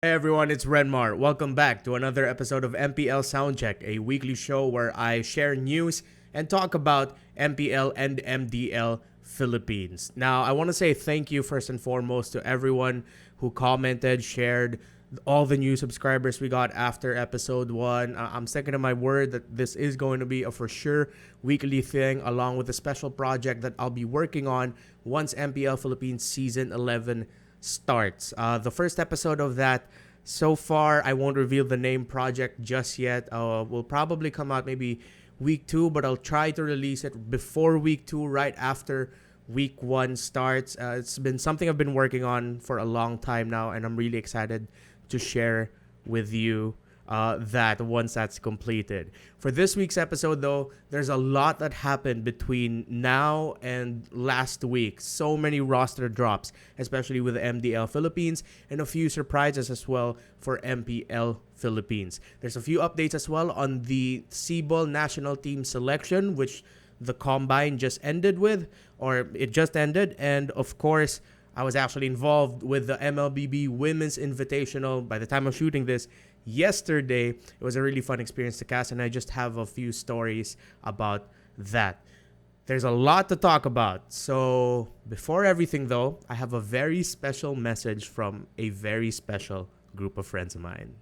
Hey everyone, it's Renmar. Welcome back to another episode of MPL Soundcheck, a weekly show where I share news and talk about MPL and MDL Philippines. Now, I want to say thank you first and foremost to everyone who commented, shared, all the new subscribers we got after episode 1. I'm sticking to my word that this is going to be a for sure weekly thing, along with a special project that I'll be working on once MPL Philippines Season 11 starts. The first episode of that, so far, I won't reveal the name project just yet. Will probably come out maybe week 2, but I'll try to release it before week 2, right after week 1 starts. It's been something I've been working on for a long time now, and I'm really excited to share with you that once that's completed. For this week's episode, though, there's a lot that happened between now and last week. So many roster drops, especially with the MDL Philippines, and a few surprises as well for MPL Philippines. There's a few updates as well on the CBall national team selection, which the combine just ended with, or it just ended. And of course, I was actually involved with the MLBB Women's Invitational by the time of shooting this yesterday. It was a really fun experience to cast, and I just have a few stories about that. There's a lot to talk about. So before everything, though, I have a very special message from a very special group of friends of mine.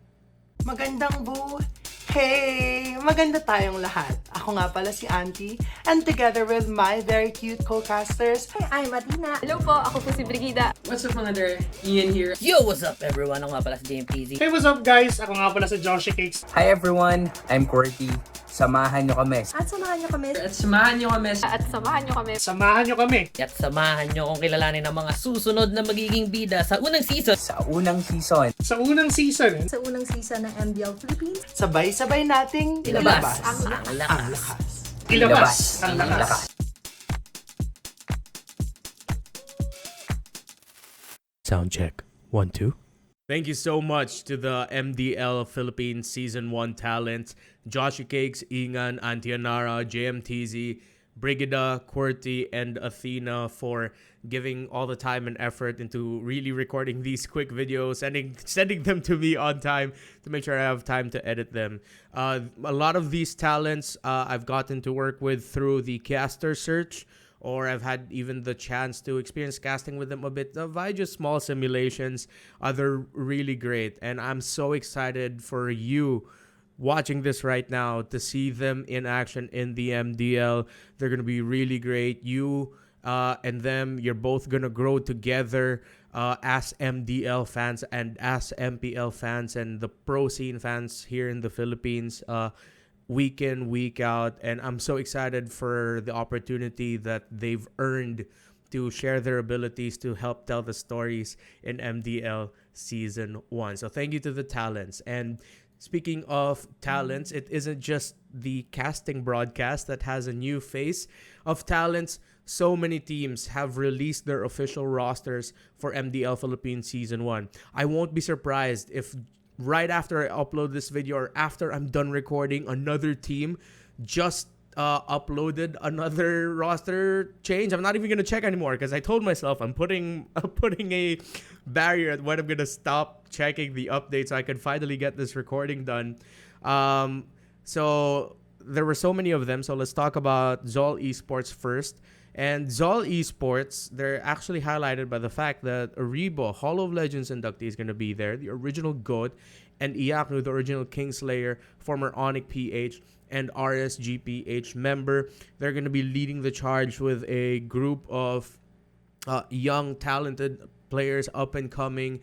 Magandang bu! Hey! Maganda tayong lahat. Ako nga pala si Auntie, and together with my very cute co-casters, Hi, I'm Martina. Hello po, ako po si Brigida. What's up mga there? Ian here. Yo, what's up everyone? Ako nga pala si JMPZ. Hey, what's up guys? Ako nga pala si Joshi Cakes. Hi everyone, I'm Corky. Samahan nyo kami. At samahan niyo kami. At samahan nyo kami. At samahan niyo kami. Samahan nyo kami. At samahan nyo kung kilalanin ang mga susunod na magiging bida sa unang season. Sa unang season. Sa unang season. Sa unang season ng MDL Philippines, sabay-sabay nating Ilabas ang ang lakas. Ilabas ang lakas. Soundcheck 1 2. Thank you so much to the MDL Philippines Season 1 talents, Joshy Cakes, Ingan, Antianara, JMTZ, Brigida, Qwerty, and Athena for giving all the time and effort into really recording these quick videos, sending them to me on time to make sure I have time to edit them. A lot of these talents I've gotten to work with through the caster search, or I've had even the chance to experience casting with them a bit via just small simulations. They're really great, and I'm so excited for you watching this right now to see them in action in the MDL. They're going to be really great. You and them, you're both going to grow together as MDL fans and as MPL fans and the pro scene fans here in the Philippines. Week in, week out, and I'm so excited for the opportunity that they've earned to share their abilities to help tell the stories in MDL Season 1. So thank you to the talents. And speaking of talents, it isn't just the casting broadcast that has a new face of talents. So many teams have released their official rosters for MDL Philippines Season 1. I won't be surprised if right after I upload this video or after I'm done recording, another team just uploaded another roster change. I'm not even gonna check anymore because I told myself I'm putting a barrier at when I'm gonna stop checking the updates so I can finally get this recording done. So there were so many of them. So let's talk about Zol Esports first. And Zol Esports, they're actually highlighted by the fact that Aribo, Hall of Legends inductee, is going to be there. The original GOAT, and Iaknu, the original Kingslayer, former Onyx PH, and RSGPH member. They're going to be leading the charge with a group of young, talented players up and coming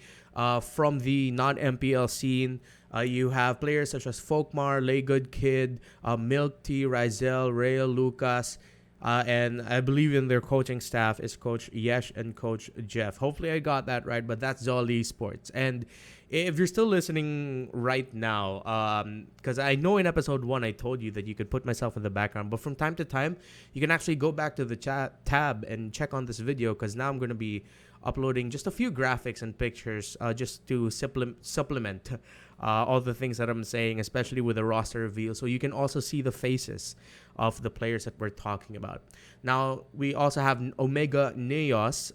from the non-MPL scene. You have players such as Folkmar, Laygood Kid, Milk Tea, Rizel, Rael, Lucas, and I believe in their coaching staff is Coach Yesh and Coach Jeff. Hopefully I got that right, but that's Zol Esports. And if you're still listening right now, because I know in episode 1 I told you that you could put myself in the background, but from time to time, you can actually go back to the chat tab and check on this video, because now I'm going to be uploading just a few graphics and pictures just to supplement all the things that I'm saying, especially with the roster reveal. So you can also see the faces of the players that we're talking about. Now, we also have Omega Neos,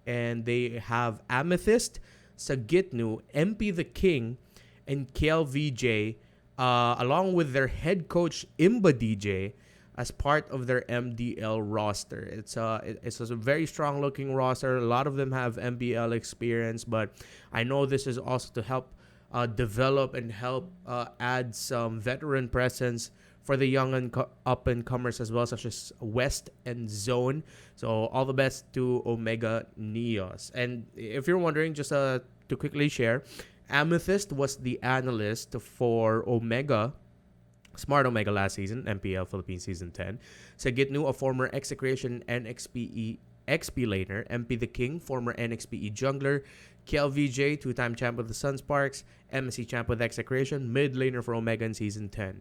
and they have Amethyst, sa Gitnu, MP the King, and KLVJ, along with their head coach Imba DJ, as part of their MDL roster. It's a very strong looking roster. A lot of them have MPL experience, but I know this is also to help develop and help add some veteran presence for the young and up and comers as well, such as West and Zone. So all the best to Omega Neos. And if you're wondering, just to quickly share, Amethyst was the analyst for Omega, Smart Omega last season, MPL Philippines Season 10. Sa Gitnu, a former Execration NXPE XP laner. MP the King, former NXPE jungler. KLVJ, two-time champ with the Sunsparks. MSC champ with Execration, mid laner for Omega in Season 10.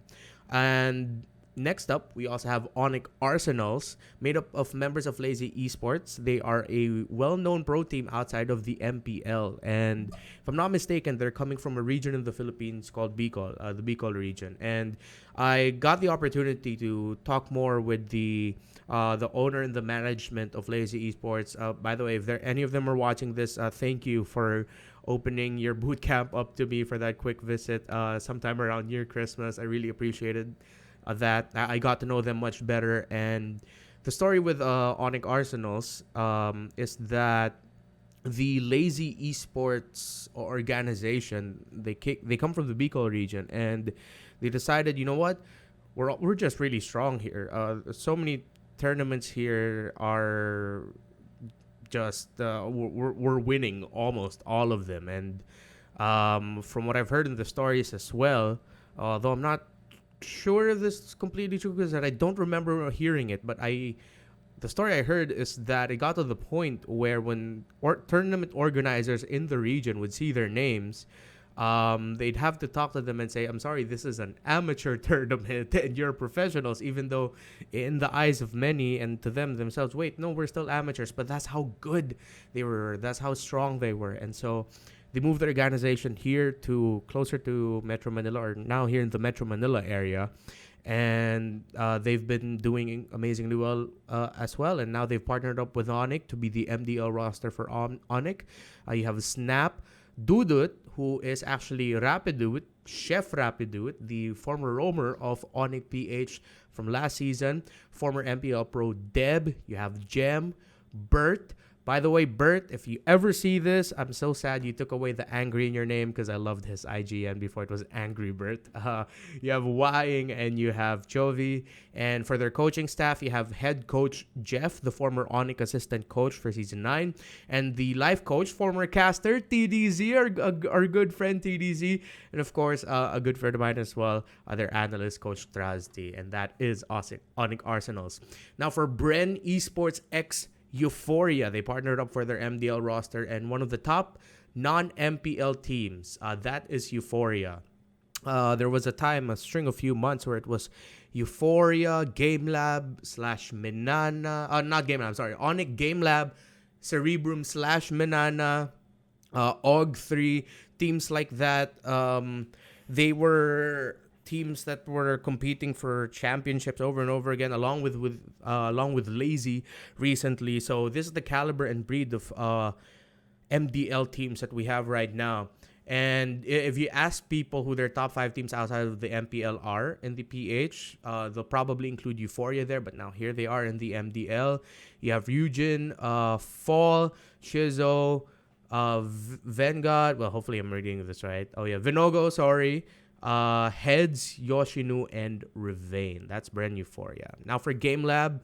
And next up, we also have Onyx Arsenals, made up of members of Lazy Esports. They are a well-known pro team outside of the MPL. And if I'm not mistaken, they're coming from a region in the Philippines called Bicol, the Bicol region. And I got the opportunity to talk more with the owner and the management of Lazy Esports. By the way, if any of them are watching this, thank you for opening your boot camp up to me for that quick visit sometime around near Christmas. I really appreciated that. I got to know them much better. And the story with Onyx Arsenals is that the Lazy Esports organization, they come from the Bicol region, and they decided, you know what, we're just really strong here. So many tournaments here are just we're winning almost all of them. And from what I've heard in the stories as well, although I'm not sure if this is completely true because I don't remember hearing it, but the story I heard is that it got to the point where when tournament organizers in the region would see their names, they'd have to talk to them and say, I'm sorry, this is an amateur tournament and you're professionals, even though in the eyes of many and to them themselves, wait, no, we're still amateurs. But that's how good they were, that's how strong they were. And so they moved the organization here to closer to Metro Manila, or now here in the Metro Manila area. And they've been doing amazingly well as well. And now they've partnered up with Onyx to be the MDL roster for Onyx. You have Snap, Dudut, who is actually Rapidut, Chef Rapidut, the former roamer of Onyx PH from last season, former MPL pro Deb. You have Gem, Bert. By the way, Bert, if you ever see this, I'm so sad you took away the angry in your name because I loved his IGN before it was Angry Bert. You have Wying and you have Chovy. And for their coaching staff, you have head coach Jeff, the former Onyx assistant coach for Season 9. And the life coach, former caster, TDZ, our good friend TDZ. And of course, a good friend of mine as well, their analyst, Coach Trazdi. And that is awesome, Onyx Arsenals. Now for Bren Esports X Euphoria, they partnered up for their MDL roster, and one of the top non-MPL teams, that is Euphoria. There was a few months where it was Euphoria, Game Lab / Minana, not Game Lab, sorry, Onyx Game Lab, Cerebrum / Minana, OG3, teams like that. They were teams that were competing for championships over and over again, along with Lazy recently. So this is the caliber and breed of MDL teams that we have right now. And if you ask people who their top 5 teams outside of the MPL are in the PH, they'll probably include Euphoria there, but now here they are in the MDL. You have Ryujin, Fall, Shizo, Vanguard. Well, hopefully I'm reading this right. Oh yeah, Vinogo, sorry. Heads, Yoshinu, and Revane. That's brand Euphoria. Now for Game Lab,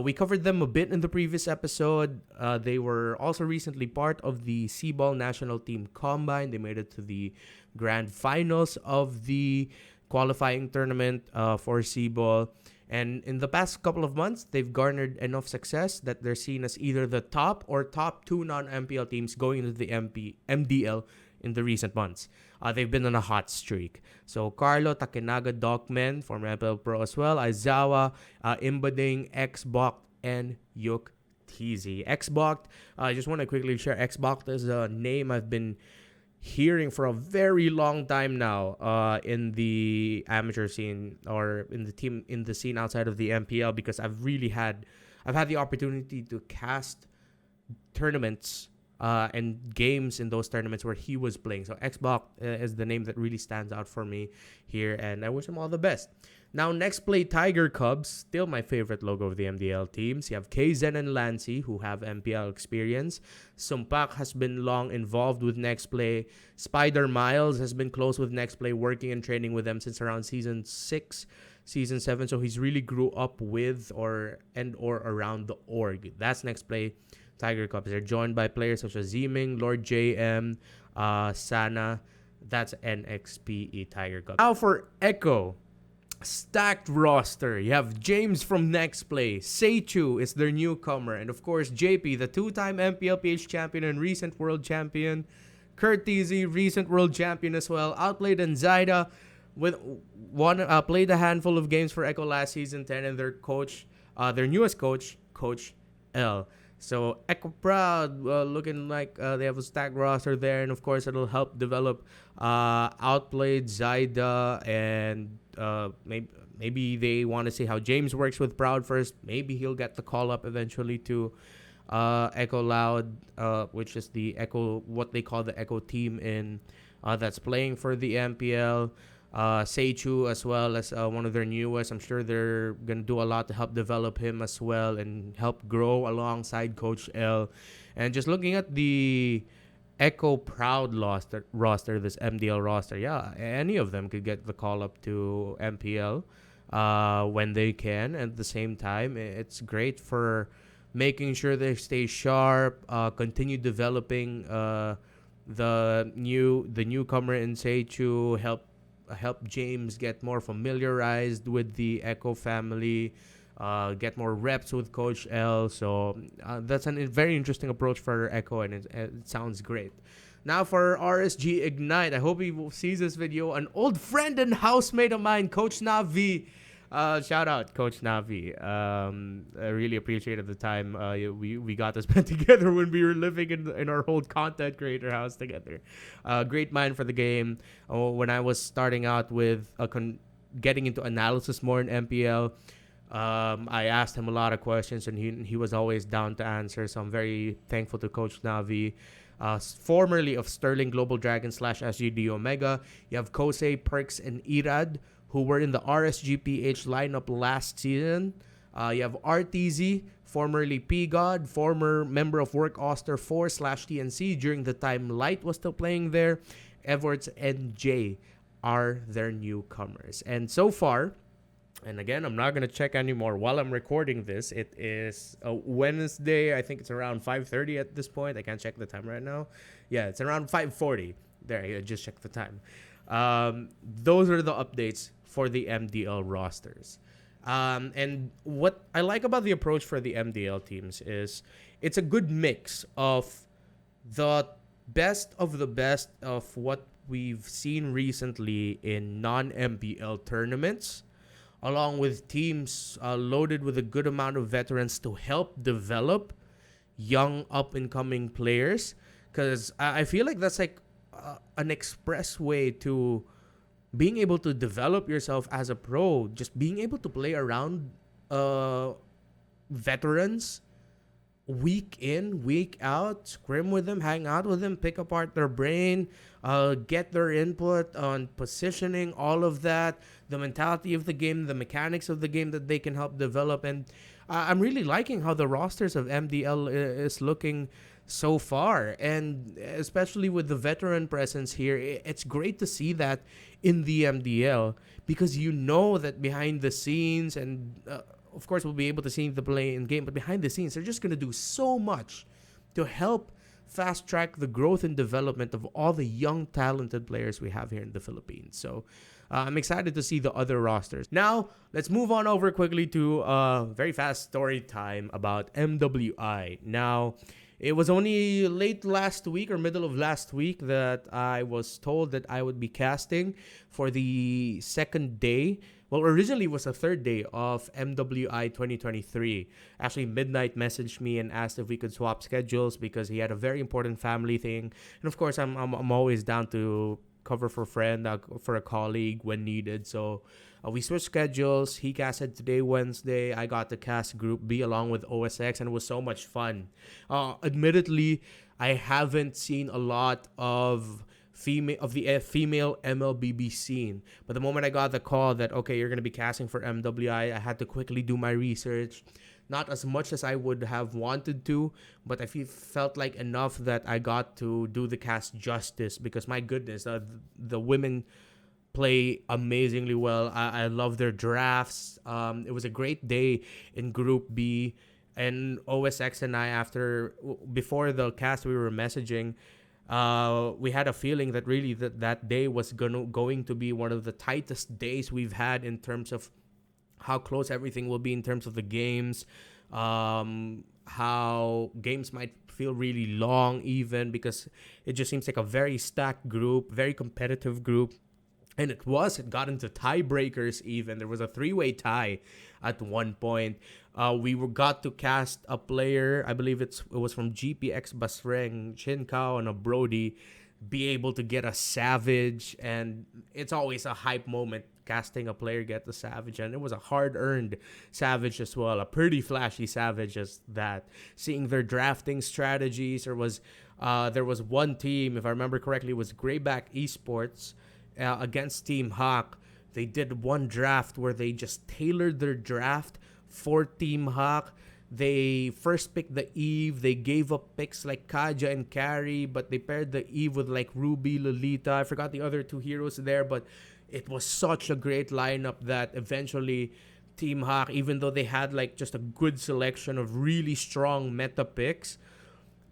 we covered them a bit in the previous episode. They were also recently part of the C-Ball National Team Combine. They made it to the grand finals of the qualifying tournament for C-Ball. And in the past couple of months, they've garnered enough success that they're seen as either the top or top 2 non-MPL teams going into the MDL in the recent months. They've been on a hot streak. So Carlo, Takenaga, Dogman, former MPL Pro as well, Aizawa, Imbading, Xbox, and Yuk TZ. Xbox, I just want to quickly share, Xbox is a name I've been hearing for a very long time now in the amateur scene, or in the scene outside of the MPL, because I've had the opportunity to cast tournaments and games in those tournaments where he was playing. So Xbox is the name that really stands out for me here, and I wish him all the best. Now, next play Tiger Cubs, still my favorite logo of the MDL teams. You have Kzen and Lancy, who have MPL experience. Sumpak has been long involved with Next Play. Spider Miles has been close with Next Play, working and training with them since around Season 6, Season 7. So he's really grew up with or around the org. That's Next Play Tiger Cubs. They're joined by players such as Ziming, Lord JM, Sana. That's NXPE Tiger Cubs. Now for Echo. Stacked roster. You have James from Next Play. Seichu is their newcomer. And of course, JP, the two-time MPL PH champion and recent world champion. Kurt Teasy, recent world champion as well. Outplayed Zaida with played a handful of games for Echo last season 10, and their coach, their newest coach, Coach L. So Echo proud, looking like they have a stacked roster there, and of course it'll help develop Outplayed Zaida, and maybe they want to see how James works with Proud first. Maybe he'll get the call up eventually to Echo Loud, which is the Echo, what they call the Echo team in that's playing for the MPL. Seichu as well as one of their newest. I'm sure they're gonna do a lot to help develop him as well and help grow alongside Coach L. And just looking at the Echo Proud roster, this MDL roster, yeah, any of them could get the call up to MPL when they can. At the same time, it's great for making sure they stay sharp, continue developing the newcomer in Seichu, help James get more familiarized with the Echo family, get more reps with Coach L. So that's a very interesting approach for Echo, and it sounds great. Now for RSG Ignite, I hope he sees this video. An old friend and housemate of mine, Coach Navi. Shout out, Coach Navi. I really appreciated the time we got to spend together when we were living in our old content creator house together. Great mind for the game. When I was starting out with getting into analysis more in MPL, I asked him a lot of questions, and he was always down to answer. So I'm very thankful to Coach Navi. Formerly of Sterling Global Dragon / SGD Omega, you have Kosei, Perks, and Irad, who were in the RSGPH lineup last season. You have RTZ, formerly P-God, former member of Work Oster 4 / TNC during the time Light was still playing there. Edwards and Jay are their newcomers. And so far, and again, I'm not going to check anymore while I'm recording this. It is a Wednesday. I think it's around 5:30 at this point. I can't check the time right now. Yeah, it's around 5:40. There, I just checked the time. Those are the updates for the MDL rosters. And what I like about the approach for the MDL teams is it's a good mix of the best of what we've seen recently in non-MPL tournaments, along with teams loaded with a good amount of veterans to help develop young up-and-coming players. Because I feel like that's like an express way to being able to develop yourself as a pro, just being able to play around veterans week in, week out, scrim with them, hang out with them, pick apart their brain, get their input on positioning, all of that, the mentality of the game, the mechanics of the game that they can help develop. And I'm really liking how the rosters of MDL is looking so far, and especially with the veteran presence here, it's great to see that in the MDL, because you know that behind the scenes, and of course we'll be able to see the play in game, but behind the scenes they're just going to do so much to help fast track the growth and development of all the young talented players we have here in the Philippines. So I'm excited to see the other rosters. Now let's move on over quickly to very fast story time about MWI. Now, it was only late last week or middle of last week that I was told that I would be casting for the second day. Well, originally it was the third day of MWI 2023. Actually, Midnight messaged me and asked if we could swap schedules because he had a very important family thing. And of course, I'm always down to cover for a friend, for a colleague when needed. So we switched schedules. He casted today, Wednesday. I got to cast Group B along with OSX, and it was so much fun. Admittedly, I haven't seen a lot of female MLBB scene. But the moment I got the call that, okay, you're going to be casting for MWI, I had to quickly do my research. Not as much as I would have wanted to, but I felt like enough that I got to do the cast justice, because my goodness, the women play amazingly well. I love their drafts. It was a great day in Group B. And OSX and I, before the cast, we were messaging. We had a feeling that really that day was going to be one of the tightest days we've had in terms of how close everything will be in terms of the games, how games might feel really long even, because it just seems like a very stacked group, very competitive group. And it got into tiebreakers even. There was a 3-way tie at one point. We got to cast a player, I believe it was from GPX Basreng, Chin Kao and a Brody, be able to get a Savage. And it's always a hype moment casting a player get the Savage, and it was a hard-earned Savage as well, a pretty flashy Savage as that. Seeing their drafting strategies, there was one team, if I remember correctly, it was Greyback Esports against Team Hawk. They did one draft where they just tailored their draft for Team Hawk. They first picked the Eve. They gave up picks like Kaja and Carrie, but they paired the Eve with like Ruby, Lolita. I forgot the other two heroes there, but it was such a great lineup that eventually Team Hawk, even though they had like just a good selection of really strong meta picks,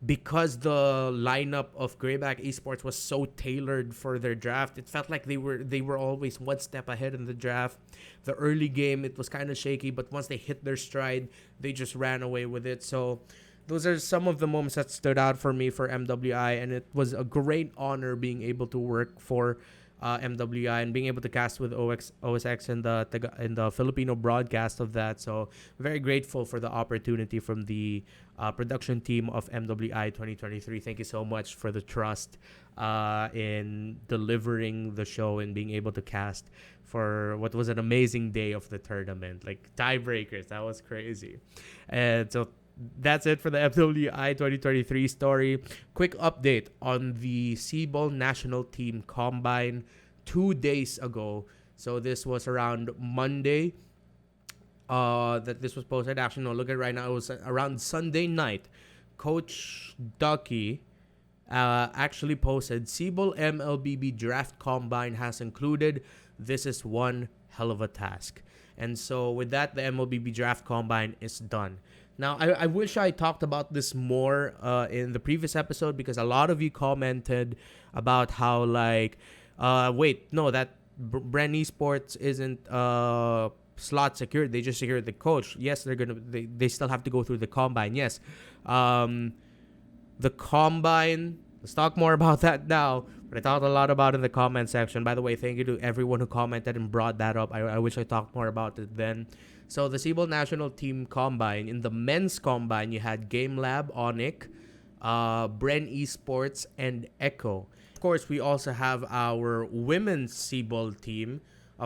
because the lineup of Greyback Esports was so tailored for their draft, it felt like they were always one step ahead in the draft. The early game, it was kind of shaky, but once they hit their stride, they just ran away with it. So those are some of the moments that stood out for me for MWI, and it was a great honor being able to work for MWI and being able to cast with OSX in the Filipino broadcast of that. So very grateful for the opportunity from the production team of MWI 2023. Thank you so much for the trust in delivering the show and being able to cast for what was an amazing day of the tournament. Like tiebreakers, that was crazy. And so that's it for the MWI 2023 story. Quick update on the C-Ball National Team Combine 2 days ago. So this was around Monday that this was posted. Actually, no, look at it right now. It was around Sunday night. Coach Ducky actually posted, C-Ball MLBB Draft Combine has included. This is one hell of a task. And so with that, the MLBB Draft Combine is done. Now, I wish I talked about this more in the previous episode, because a lot of you commented about how, like, that Brand Esports isn't slot secured. They just secured the coach. Yes, they still have to go through the combine. Yes. The combine, let's talk more about that now. But I talked a lot about it in the comment section. By the way, thank you to everyone who commented and brought that up. I wish I talked more about it then. So the C-Ball National Team Combine, in the men's combine, you had Game Lab, Onic, Bren Esports, and Echo. Of course, we also have our women's C-Ball team.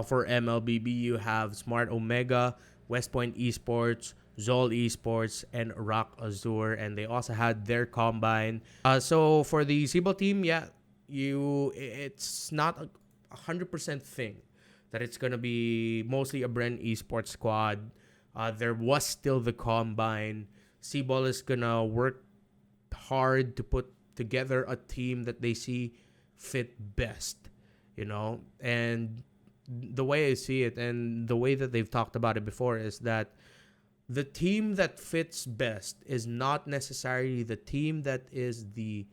For MLBB, you have Smart Omega, West Point Esports, Zol Esports, and Rock Azure, and they also had their combine. So for the C-Ball team, it's not a 100% thing that it's going to be mostly a Bren Esports squad. There was still the combine. C-Ball is going to work hard to put together a team that they see fit best, and the way I see it and the way that they've talked about it before is that the team that fits best is not necessarily the team that is the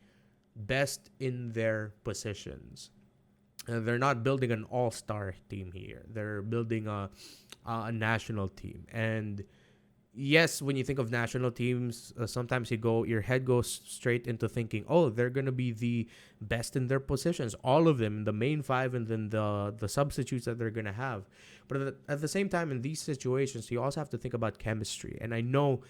best in their positions. They're not building an all-star team here. They're building a national team. And yes, when you think of national teams, sometimes your head goes straight into thinking, oh, they're going to be the best in their positions. All of them, the main five, and then the substitutes that they're going to have. But at the same time, in these situations, you also have to think about chemistry. And I know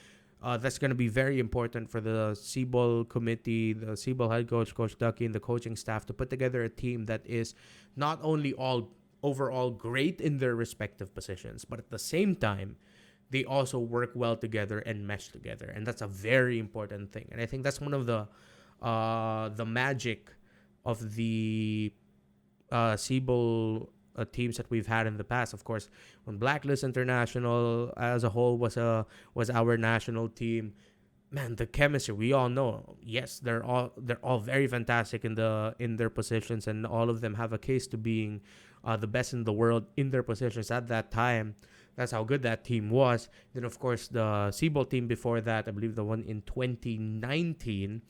that's going to be very important for the C-Ball committee, the C-Ball head coach, Coach Ducky, and the coaching staff to put together a team that is not only all overall great in their respective positions, but at the same time, they also work well together and mesh together. And that's a very important thing. And I think that's one of the the magic of the Cebu teams that we've had in the past. Of course, when Blacklist International as a whole was our national team, man, the chemistry, we all know. Yes, they're all very fantastic in their positions, and all of them have a case to being the best in the world in their positions at that time. That's how good that team was. Then, of course, the Cebu team before that, I believe the one in 2019,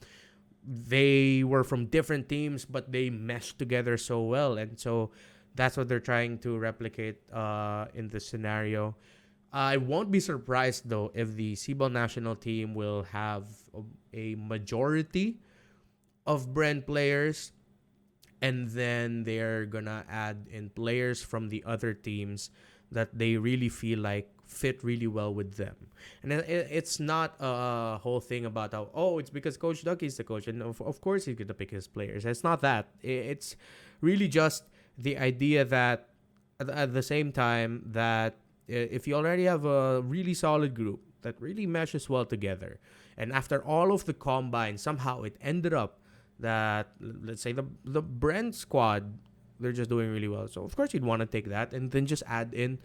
they were from different teams, but they meshed together so well. And so that's what they're trying to replicate in this scenario. I won't be surprised, though, if the Cebu national team will have a majority of Brent players, and then they're gonna add in players from the other teams that they really feel like fit really well with them. And it's not a whole thing about it's because Coach Ducky's the coach, and of course he's gonna pick his players. It's not that. It's really just the idea that at the same time that if you already have a really solid group that really meshes well together, and after all of the combine, somehow it ended up that, let's say, the Brent squad, they're just doing really well. So of course you'd want to take that and then just add in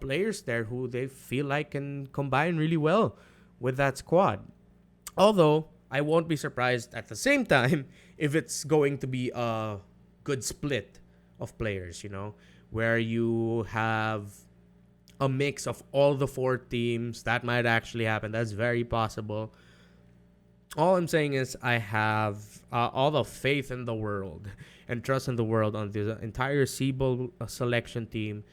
players there who they feel like can combine really well with that squad. Although I won't be surprised at the same time if it's going to be a good split of players, where you have a mix of all the four teams. That might actually happen. That's very possible. All I'm saying is I have all the faith in the world and trust in the world on the entire Cebu selection team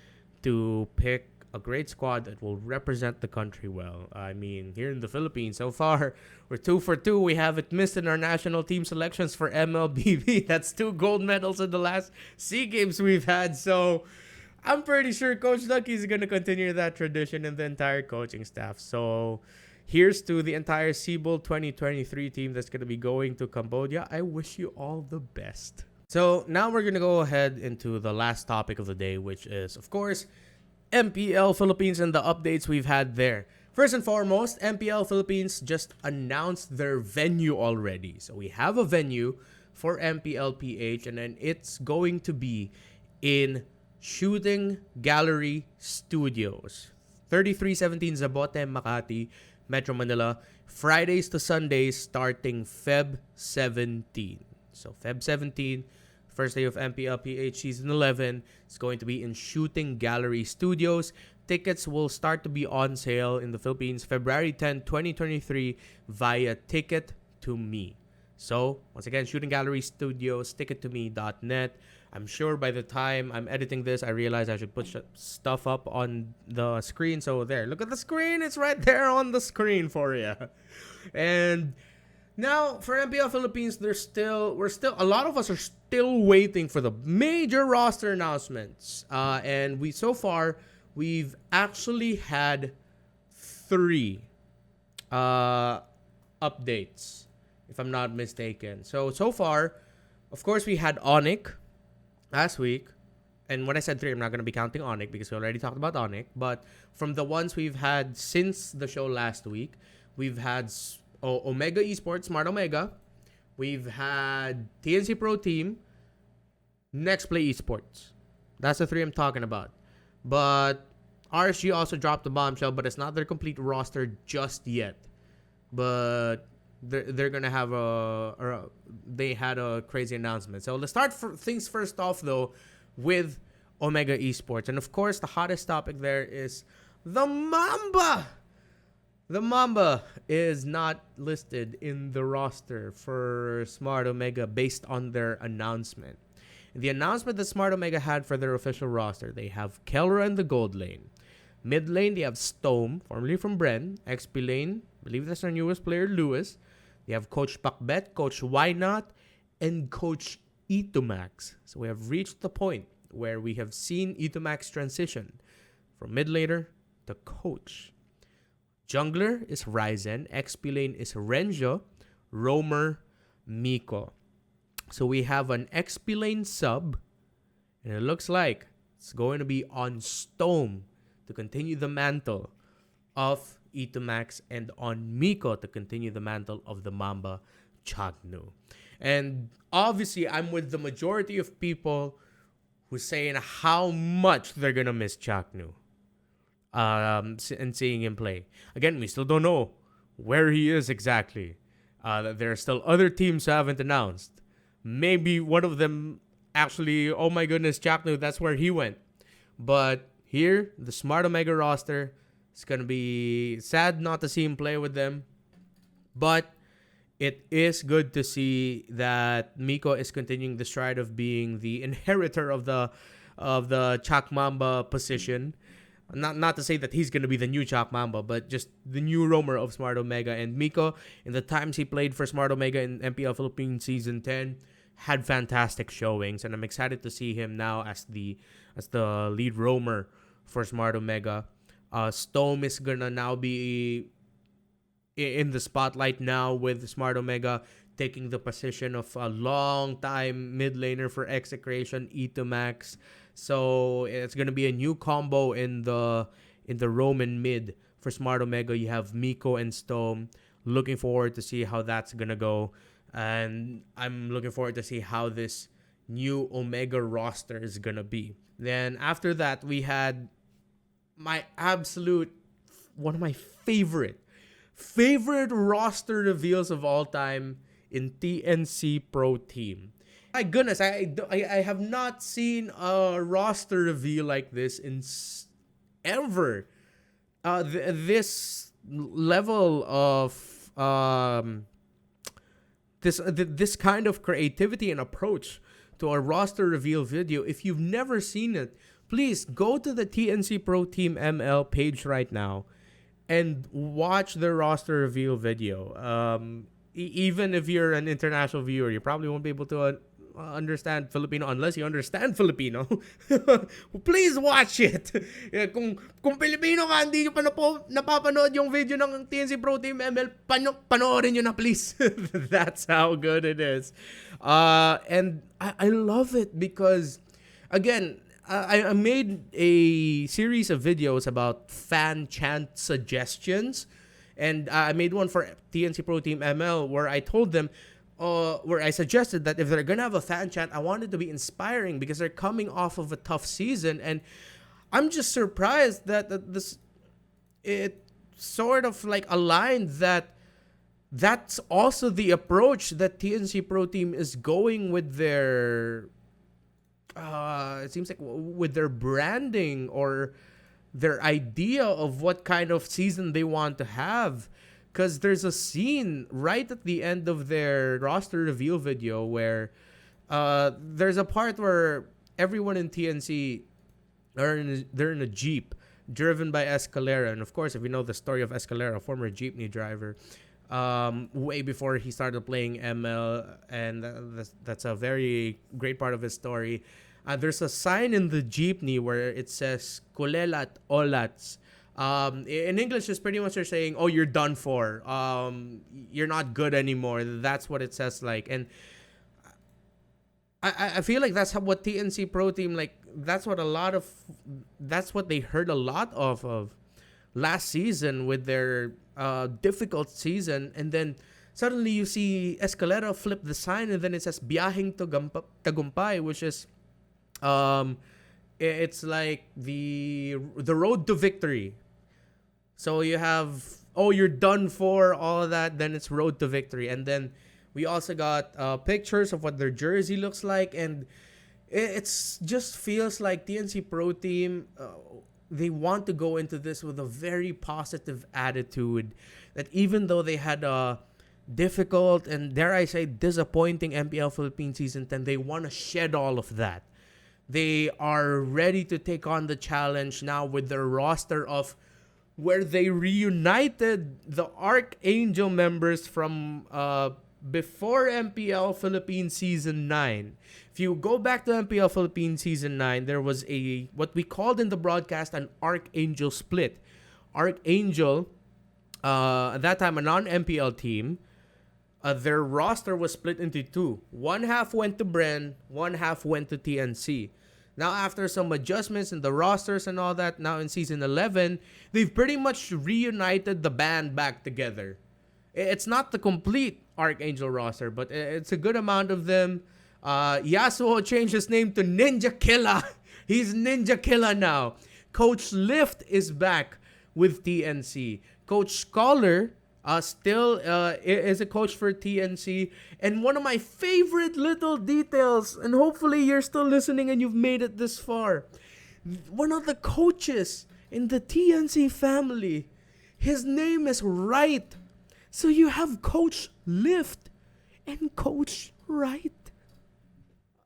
to pick a great squad that will represent the country well. I mean, here in the Philippines, so far, we're 2 for 2. We haven't missed in our national team selections for MLBB. That's 2 gold medals in the last SEA Games we've had. So I'm pretty sure Coach Lucky is going to continue that tradition and the entire coaching staff. So here's to the entire Cebu 2023 team that's going to be going to Cambodia. I wish you all the best. So now we're going to go ahead into the last topic of the day, which is, of course, MPL Philippines and the updates we've had there. First and foremost, MPL Philippines just announced their venue already. So we have a venue for MPL PH, and then it's going to be in Shooting Gallery Studios, 3317 Zabote, Makati, Metro Manila, Fridays to Sundays starting Feb 17. So Feb 17, first day of MPL PH Season 11, is going to be in Shooting Gallery Studios. Tickets will start to be on sale in the Philippines February 10, 2023 via Ticket to Me. So, once again, Shooting Gallery Studios, tickettome.net. I'm sure by the time I'm editing this, I realize I should put stuff up on the screen. So there, look at the screen. It's right there on the screen for you. And now for MPL Philippines, a lot of us are still waiting for the major roster announcements. And we've actually had 3 updates, if I'm not mistaken. So far, of course, we had Onic last week. And when I said 3, I'm not going to be counting Onic because we already talked about Onic. But from the ones we've had since the show last week, we've had Omega Esports, Smart Omega. We've had TNC Pro Team, Next Play Esports. That's the 3 I'm talking about. But RSG also dropped the bombshell, but it's not their complete roster just yet. But they're gonna have they had a crazy announcement. So let's start things first off though with Omega Esports, and of course the hottest topic there is the Mamba. The Mamba is not listed in the roster for Smart Omega based on their announcement. The announcement that Smart Omega had for their official roster, they have Kelra in the gold lane. Mid lane, they have Stome, formerly from Bren. XP lane, I believe that's our newest player, Lewis. They have Coach Pakbet, Coach Why Not, and Coach Itomax. So we have reached the point where we have seen Itomax transition from mid laner to coach. Jungler is Ryzen, XP lane is Renjo, Roamer, Miko. So we have an XP lane sub, and it looks like it's going to be on Stome to continue the mantle of Itomax, and on Miko to continue the mantle of the Mamba Chagnu. And obviously, I'm with the majority of people who's saying how much they're gonna miss Chagnu. And seeing him play. Again, we still don't know where he is exactly. There are still other teams who haven't announced. Maybe one of them actually, oh my goodness, Chagnu, that's where he went. But here, the Smart Omega roster, it's going to be sad not to see him play with them. But it is good to see that Miko is continuing the stride of being the inheritor of the Chak Mamba position. Not to say that he's going to be the new Chak Mamba, but just the new roamer of Smart Omega. And Miko, in the times he played for Smart Omega in MPL Philippines Season 10, had fantastic showings. And I'm excited to see him now as the lead roamer for Smart Omega. Stome is going to now be in the spotlight now with Smart Omega taking the position of a long-time mid laner for Execration, E2Max. So it's gonna be a new combo in the Roman mid for Smart Omega. You have Miko and Stome. Looking forward to see how that's gonna go, and I'm looking forward to see how this new Omega roster is gonna be. Then after that, we had my absolute one of my favorite roster reveals of all time in TNC Pro Team. My goodness, I have not seen a roster reveal like this in ever. This level of this kind of creativity and approach to a roster reveal video. If you've never seen it, please go to the TNC Pro Team ML page right now and watch the roster reveal video. Even if you're an international viewer, you probably won't be able to understand Filipino unless you understand Filipino. Please watch it. Kung Pilipino ka, hindi nyo pa napapanood yung video ng TNC Pro Team ML, panoorin nyo na please. That's how good it is. And I love it because, again, I made a series of videos about fan chant suggestions. And I made one for TNC Pro Team ML where I told them, where I suggested that if they're going to have a fan chant, I want it to be inspiring because they're coming off of a tough season. And I'm just surprised that it sort of like aligned that's also the approach that TNC Pro Team is going with their, it seems like with their branding or their idea of what kind of season they want to have. Because there's a scene right at the end of their roster reveal video where there's a part where everyone in TNC they're in a Jeep driven by Escalera. And of course, if you know the story of Escalera, former jeepney driver, way before he started playing ML, and that's a very great part of his story. There's a sign in the jeepney where it says Kulelat Olats. In English, it's pretty much they're saying, "Oh, you're done for. You're not good anymore." That's what it says like, and I feel like that's what TNC Pro Team like. That's what they heard a lot of last season with their difficult season, and then suddenly you see Escalera flip the sign, and then it says "Biyaheng Tagumpay," which is it's like the road to victory. So you have, oh, you're done for, all of that, then it's road to victory. And then we also got pictures of what their jersey looks like, and it's just feels like TNC Pro Team, they want to go into this with a very positive attitude, that even though they had a difficult and, dare I say, disappointing MPL Philippines Season 10, they want to shed all of that. They are ready to take on the challenge now with their roster of where they reunited the Archangel members from before MPL Philippines Season 9. If you go back to MPL Philippines Season 9, there was what we called in the broadcast an Archangel split. Archangel, at that time a non-MPL team, their roster was split into two. One half went to Bren, one half went to TNC. Now, after some adjustments in the rosters and all that, now in Season 11, they've pretty much reunited the band back together. It's not the complete Archangel roster, but it's a good amount of them. Yasuo changed his name to Ninja Killa. He's Ninja Killa now. Coach Lift is back with TNC. Coach Scholar still is a coach for TNC. And one of my favorite little details, and hopefully you're still listening and you've made it this far. One of the coaches in the TNC family, his name is Wright. So you have Coach Lift and Coach Wright.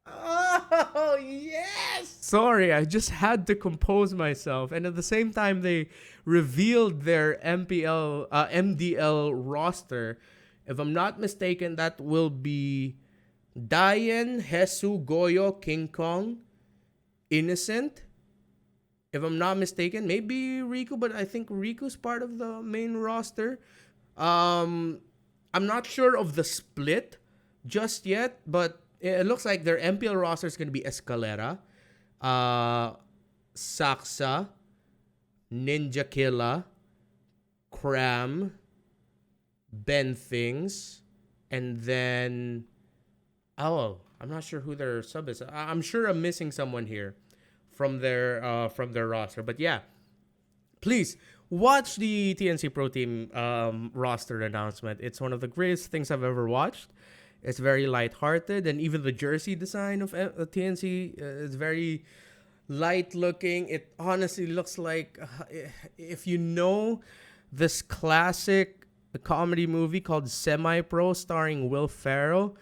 Oh, yes! Sorry, I just had to compose myself. And at the same time, they revealed their MDL roster. If I'm not mistaken, that will be Dayan, Hesu, Goyo, King Kong, Innocent. If I'm not mistaken, maybe Riku, but I think Riku's part of the main roster. I'm not sure of the split just yet, but it looks like their MPL roster is going to be Escalera, Saksa, Ninja Killa, Cram, Ben Things, and then I'm not sure who their sub is. I'm sure I'm missing someone here from their roster. But yeah, please watch the TNC Pro Team roster announcement. It's one of the greatest things I've ever watched. It's very lighthearted, and even the jersey design of TNC is very light looking. It honestly looks like if you know this classic comedy movie called Semi Pro starring Will Ferrell,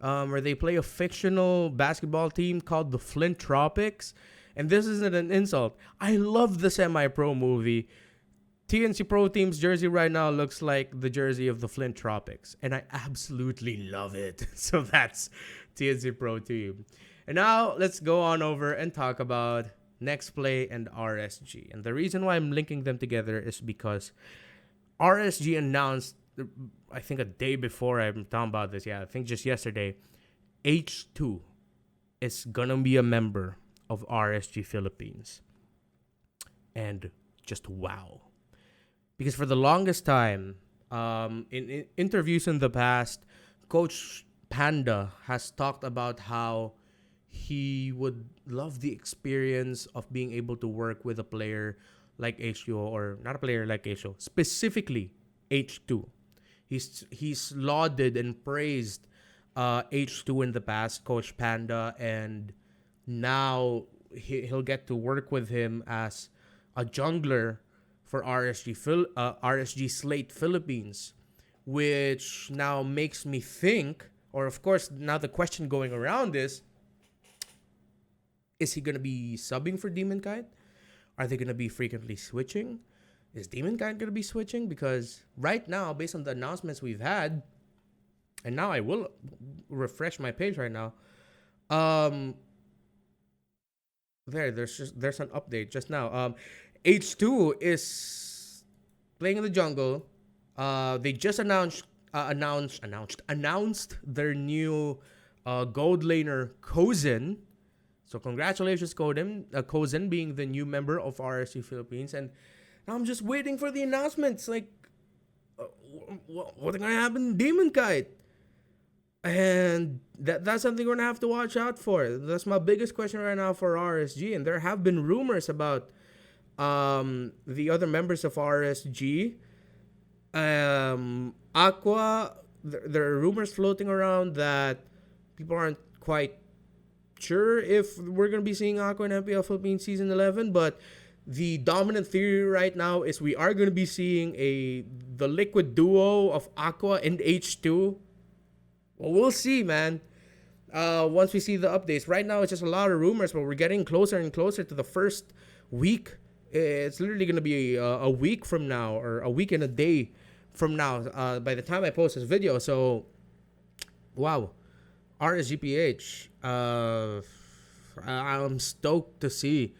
where they play a fictional basketball team called the Flint Tropics. And this isn't an insult. I love the Semi Pro movie. TNC Pro Team's jersey right now looks like the jersey of the Flint Tropics, and I absolutely love it. So that's TNC Pro Team. And now let's go on over and talk about Next Play and RSG. And the reason why I'm linking them together is because RSG announced, I think a day before I'm talking about this, I think just yesterday, H2 is gonna be a member of RSG Philippines. And just wow. Because for the longest time, in interviews in the past, Coach Panda has talked about how he would love the experience of being able to work with a player like H2, or not a player like H2, specifically H2. He's lauded and praised H2 in the past, Coach Panda, and now he'll get to work with him as a jungler for RSG Slate Philippines, which now makes me think, or of course now the question going around is he going to be subbing for Demonkind? Are they going to be frequently switching? Is Demonkind going to be switching? Because right now, based on the announcements we've had, and now I will refresh my page right now, there's an update just now. H2 is playing in the jungle. They just announced their new gold laner Kozen. So congratulations, Kozen being the new member of RSC Philippines. And now I'm just waiting for the announcements. Like, what's gonna happen in Demon Kite? And that's something we're gonna have to watch out for. That's my biggest question right now for RSG. And there have been rumors about the other members of RSG. Aqua, there are rumors floating around that people aren't quite sure if we're going to be seeing Aqua in MPL Philippines Season 11, but the dominant theory right now is we are going to be seeing the liquid duo of Aqua and H2. Well, we'll see, man. Once we see the updates. Right now, it's just a lot of rumors, but we're getting closer and closer to the first week. It's literally going to be a week from now, or a week and a day from now, by the time I post this video. So, wow. RSGPH. I'm stoked to see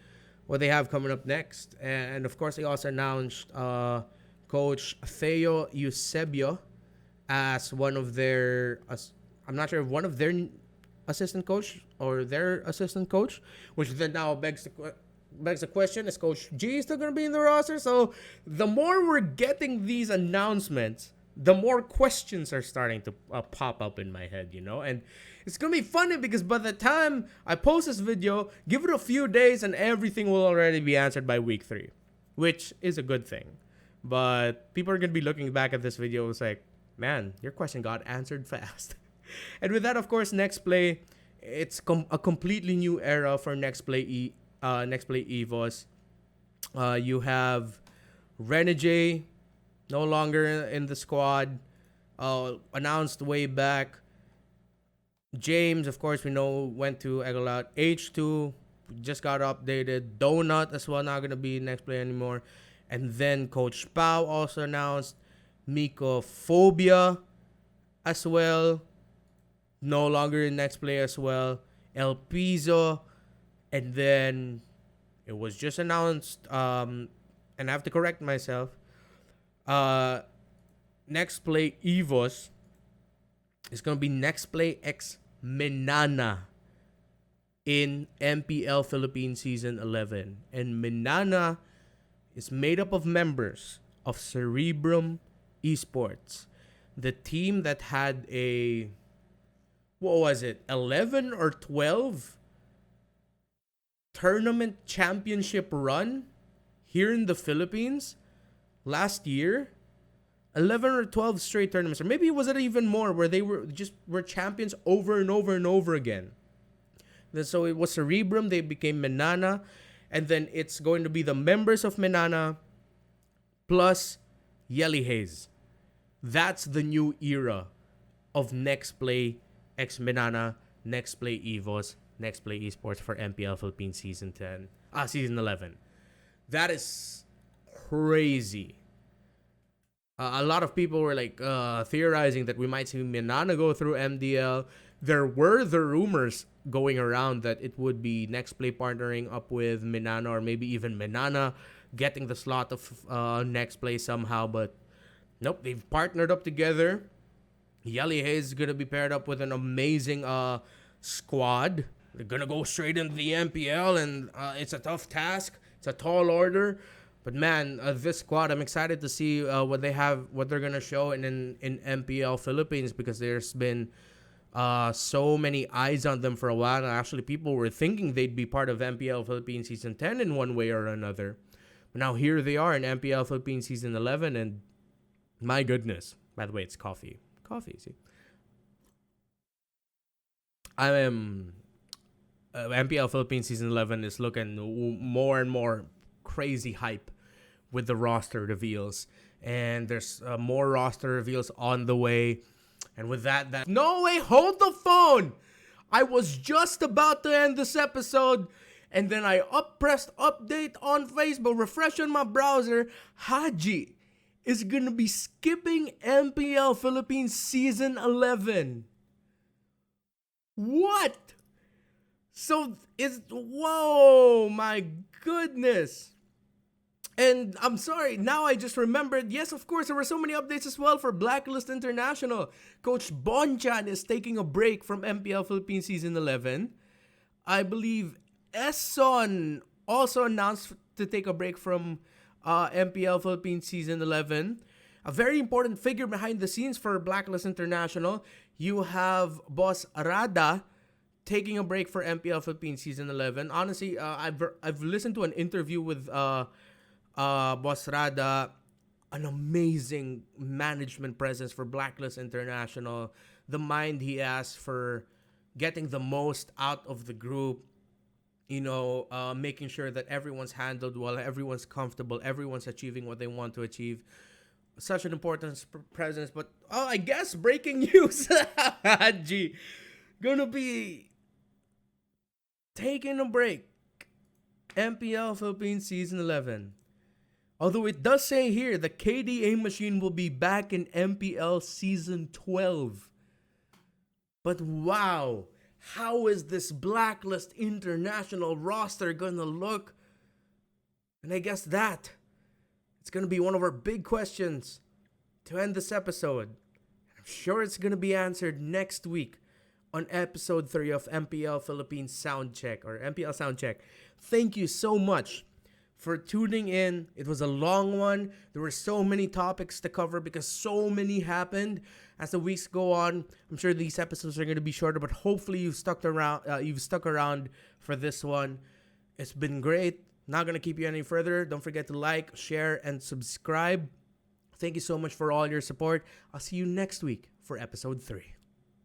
what they have coming up next. And of course, they also announced Coach Theo Eusebio as one of their, I'm not sure if one of their assistant coach or their assistant coach, which then now begs the question, is Coach G still going to be in the roster? So the more we're getting these announcements, the more questions are starting to pop up in my head, and it's gonna be funny because by the time I post this video, give it a few days and everything will already be answered by week 3, which is a good thing. But people are gonna be looking back at this video, it's like, man, your question got answered fast. And with that, of course, Next Play, it's a completely new era for Next Play Evos. You have Renegade no longer in the squad, announced way back. James, of course, we know went to Egolat. H2 just got updated. Donut as well, not gonna be Next Play anymore. And then Coach Pau also announced. Miko Phobia as well, no longer in Next Play as well. El Piso, and then it was just announced, and I have to correct myself. Next Play Evos is gonna be Next Play X Menana in MPL Philippines Season 11, and Menana is made up of members of Cerebrum Esports, the team that had a, what was it, 11 or 12 tournament championship run here in the Philippines last year. 11 or 12 straight tournaments, or maybe was it even more, where they were champions over and over and over again. Then so it was Cerebrum, they became Menana, and then it's going to be the members of Menana plus Yelly Hayes. That's the new era of Next Play X Menana, Next Play Evos, Next Play Esports for MPL Philippines Season 11. That is crazy. A lot of people were like theorizing that we might see Menana go through MDL. There were the rumors going around that it would be Next Play partnering up with Menana, or maybe even Menana getting the slot of Next Play somehow, but nope, they've partnered up together. Yelly Hayes is going to be paired up with an amazing squad. They're going to go straight into the MPL, and it's a tough task. It's a tall order. But man, this squad, I'm excited to see what they're going to show in MPL Philippines, because there's been so many eyes on them for a while. And actually, people were thinking they'd be part of MPL Philippines Season 10 in one way or another. But now here they are in MPL Philippines Season 11, and my goodness. By the way, it's coffee. See. MPL Philippines Season 11 is looking more and more crazy hype with the roster reveals. And there's more roster reveals on the way. And with that... No, wait, hold the phone! I was just about to end this episode, and then I pressed update on Facebook, refresh on my browser. Haji is gonna be skipping MPL Philippines Season 11. What? So whoa, my goodness. And I'm sorry, now I just remembered, yes, of course, there were so many updates as well for Blacklist International. Coach Bonchan is taking a break from MPL Philippines Season 11. I believe Esson also announced to take a break from MPL Philippines Season 11. A very important figure behind the scenes for Blacklist International. You have Boss Rada taking a break for MPL Philippines Season 11. Honestly, I've listened to an interview with Boss Rada. An amazing management presence for Blacklist International. The mind he has for getting the most out of the group. Making sure that everyone's handled well, everyone's comfortable, everyone's achieving what they want to achieve. Such an important presence. But I guess breaking news, Haji gonna be taking a break. MPL Philippines Season 11. Although it does say here the KDA machine will be back in MPL Season 12. But wow, how is this Blacklist International roster gonna look? And I guess it's gonna be one of our big questions to end this episode. I'm sure it's gonna be answered next week on episode 3 of MPL Philippines Soundcheck, or MPL Soundcheck. Thank you so much for tuning in. It was a long one. There were so many topics to cover because so many happened. As the weeks go on, I'm sure these episodes are going to be shorter, but hopefully you've stuck around for this one. It's been great. Not going to keep you any further. Don't forget to like, share, and subscribe. Thank you so much for all your support. I'll see you next week for episode 3.